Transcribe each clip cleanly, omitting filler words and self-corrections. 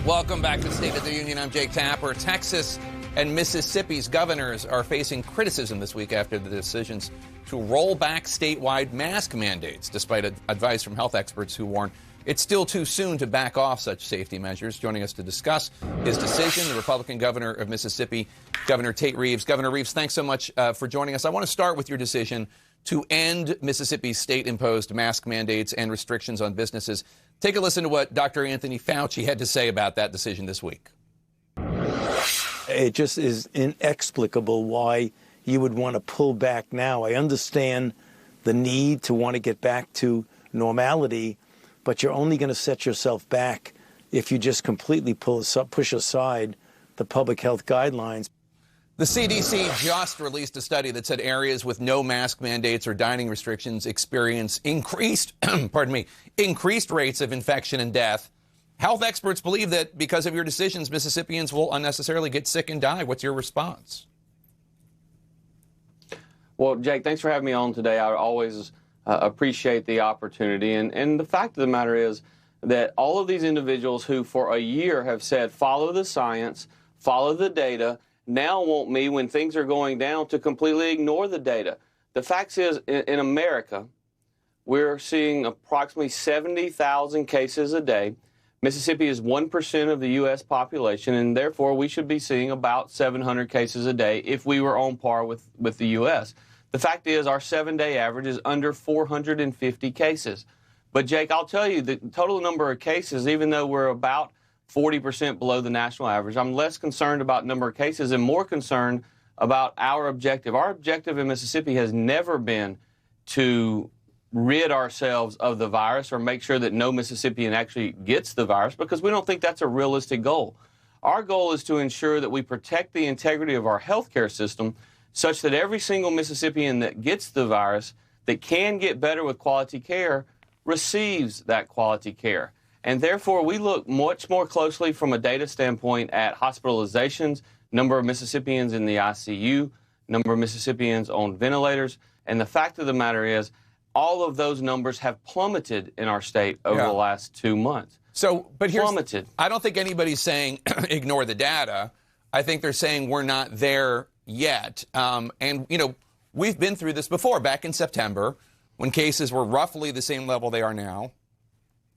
Welcome back to State of the Union. I'm Jake Tapper. Texas and Mississippi's governors are facing criticism this week after the decisions to roll back statewide mask mandates, despite advice from health experts who warn it's still too soon to back off such safety measures. Joining us to discuss his decision, the Republican governor of Mississippi, Governor Tate Reeves. Governor Reeves, thanks so much for joining us. I want to start with your decision to end Mississippi's state-imposed mask mandates and restrictions on businesses. Take a listen to what Dr. Anthony Fauci had to say about that decision this week. It just is inexplicable why you would want to pull back now. I understand the need to want to get back to normality, but you're only going to set yourself back if you just completely push aside the public health guidelines. The CDC just released a study that said areas with no mask mandates or dining restrictions experience increased rates of infection and death. Health experts believe that because of your decisions, Mississippians will unnecessarily get sick and die. What's your response? Well, Jake, thanks for having me on today. I always appreciate the opportunity. And the fact of the matter is that all of these individuals who for a year have said, follow the science, follow the data, now want me, when things are going down, to completely ignore the data. The fact is, in America, we're seeing approximately 70,000 cases a day. Mississippi is 1% of the U.S. population, and therefore we should be seeing about 700 cases a day if we were on par with the U.S. The fact is, our 7-day average is under 450 cases. But, Jake, I'll tell you, the total number of cases, even though we're about 40% below the national average, I'm less concerned about number of cases and more concerned about our objective. Our objective in Mississippi has never been to rid ourselves of the virus or make sure that no Mississippian actually gets the virus, because we don't think that's a realistic goal. Our goal is to ensure that we protect the integrity of our healthcare system such that every single Mississippian that gets the virus, that can get better with quality care, receives that quality care. And therefore, we look much more closely from a data standpoint at hospitalizations, number of Mississippians in the ICU, number of Mississippians on ventilators. And the fact of the matter is, all of those numbers have plummeted in our state over the last 2 months. So, but here's, plummeted. I don't think anybody's saying ignore the data. I think they're saying we're not there yet. And, you know, we've been through this before. Back in September, when cases were roughly the same level they are now,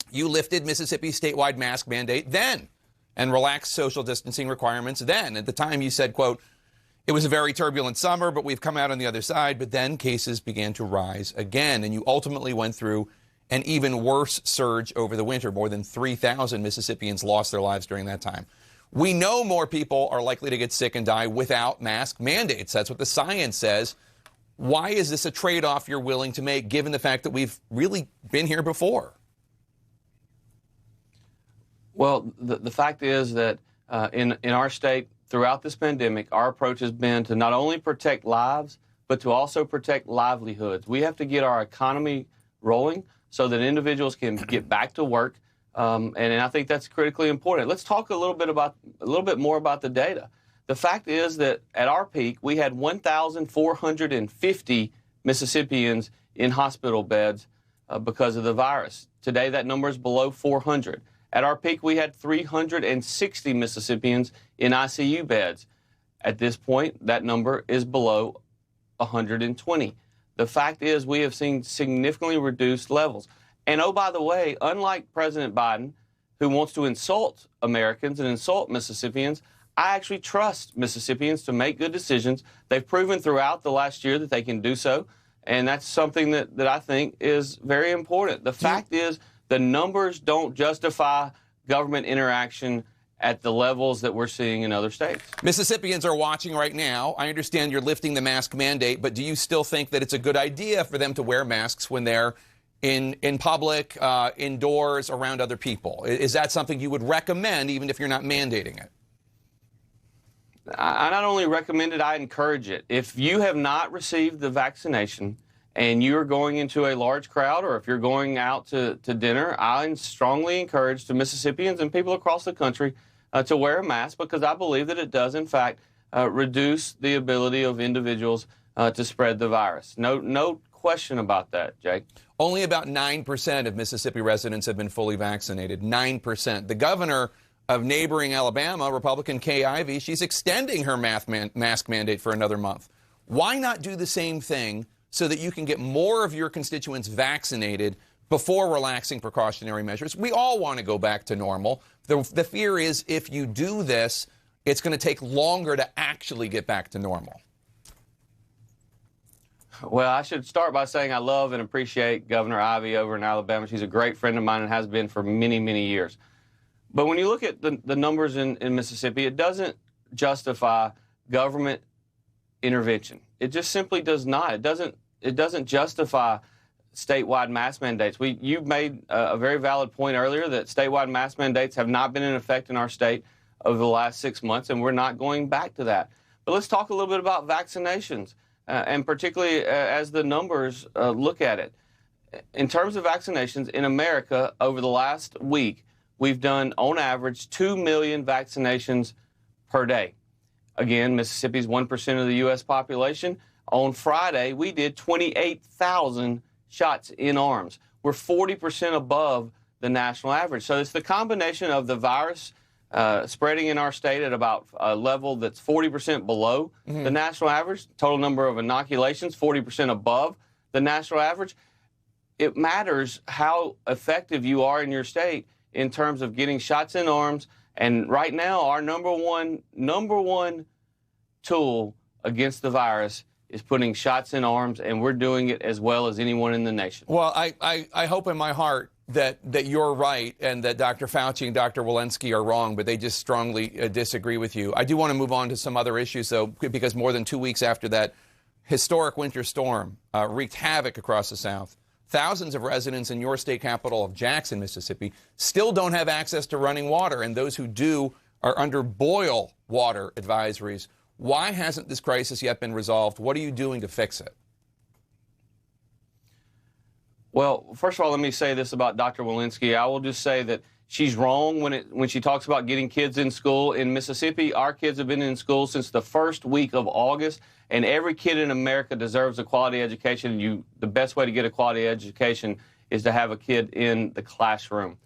you lifted Mississippi's statewide mask mandate then and relaxed social distancing requirements then. At the time, you said, quote, it was a very turbulent summer, but we've come out on the other side. But then cases began to rise again, and you ultimately went through an even worse surge over the winter. More than 3,000 Mississippians lost their lives during that time. We know more people are likely to get sick and die without mask mandates. That's what the science says. Why is this a trade-off you're willing to make, given the fact that we've really been here before? Well, the fact is that in our state, throughout this pandemic, our approach has been to not only protect lives, but to also protect livelihoods. We have to get our economy rolling so that individuals can get back to work, and I think that's critically important. Let's talk a little bit more about the data. The fact is that at our peak, we had 1,450 Mississippians in hospital beds because of the virus. Today, that number is below 400. At our peak, we had 360 Mississippians in ICU beds. At this point, that number is below 120. The fact is we have seen significantly reduced levels. And oh, by the way, unlike President Biden, who wants to insult Americans and insult Mississippians, I actually trust Mississippians to make good decisions. They've proven throughout the last year that they can do so, and that's something that I think is very important. The fact is, the numbers don't justify government interaction at the levels that we're seeing in other states. Mississippians are watching right now. I understand you're lifting the mask mandate, but do you still think that it's a good idea for them to wear masks when they're in public, indoors, around other people? Is that something you would recommend, even if you're not mandating it? I not only recommend it, I encourage it. If you have not received the vaccination and you're going into a large crowd, or if you're going out to dinner, I strongly encourage the Mississippians and people across the country to wear a mask, because I believe that it does, in fact, reduce the ability of individuals to spread the virus. No question about that, Jake. Only about 9% of Mississippi residents have been fully vaccinated. 9%. The governor of neighboring Alabama, Republican Kay Ivey, she's extending her mask mandate for another month. Why not do the same thing so that you can get more of your constituents vaccinated before relaxing precautionary measures? We all want to go back to normal. The fear is if you do this, it's going to take longer to actually get back to normal. Well, I should start by saying I love and appreciate Governor Ivey over in Alabama. She's a great friend of mine and has been for many, many years. But when you look at the numbers in Mississippi, it doesn't justify government intervention. It just simply does not. It doesn't justify statewide mask mandates. You made a very valid point earlier that statewide mask mandates have not been in effect in our state over the last 6 months, and we're not going back to that. But let's talk a little bit about vaccinations, and particularly as the numbers look at it. In terms of vaccinations in America over the last week, we've done, on average, 2 million vaccinations per day. Again, Mississippi's 1% of the U.S. population. On Friday, we did 28,000 shots in arms. We're 40% above the national average. So it's the combination of the virus spreading in our state at about a level that's 40% below the national average, total number of inoculations 40% above the national average. It matters how effective you are in your state in terms of getting shots in arms. And right now, our number one tool against the virus is putting shots in arms, and we're doing it as well as anyone in the nation. Well, I hope in my heart that you're right and that Dr. Fauci and Dr. Walensky are wrong, but they just strongly disagree with you. I do want to move on to some other issues, though, because more than 2 weeks after that historic winter storm wreaked havoc across the South, thousands of residents in your state capital of Jackson, Mississippi, still don't have access to running water, and those who do are under boil water advisories. Why hasn't this crisis yet been resolved? What are you doing to fix it? Well, first of all, let me say this about Dr. Walensky. I will just say that she's wrong when she talks about getting kids in school. In Mississippi, our kids have been in school since the first week of August, and every kid in America deserves a quality education. The best way to get a quality education is to have a kid in the classroom.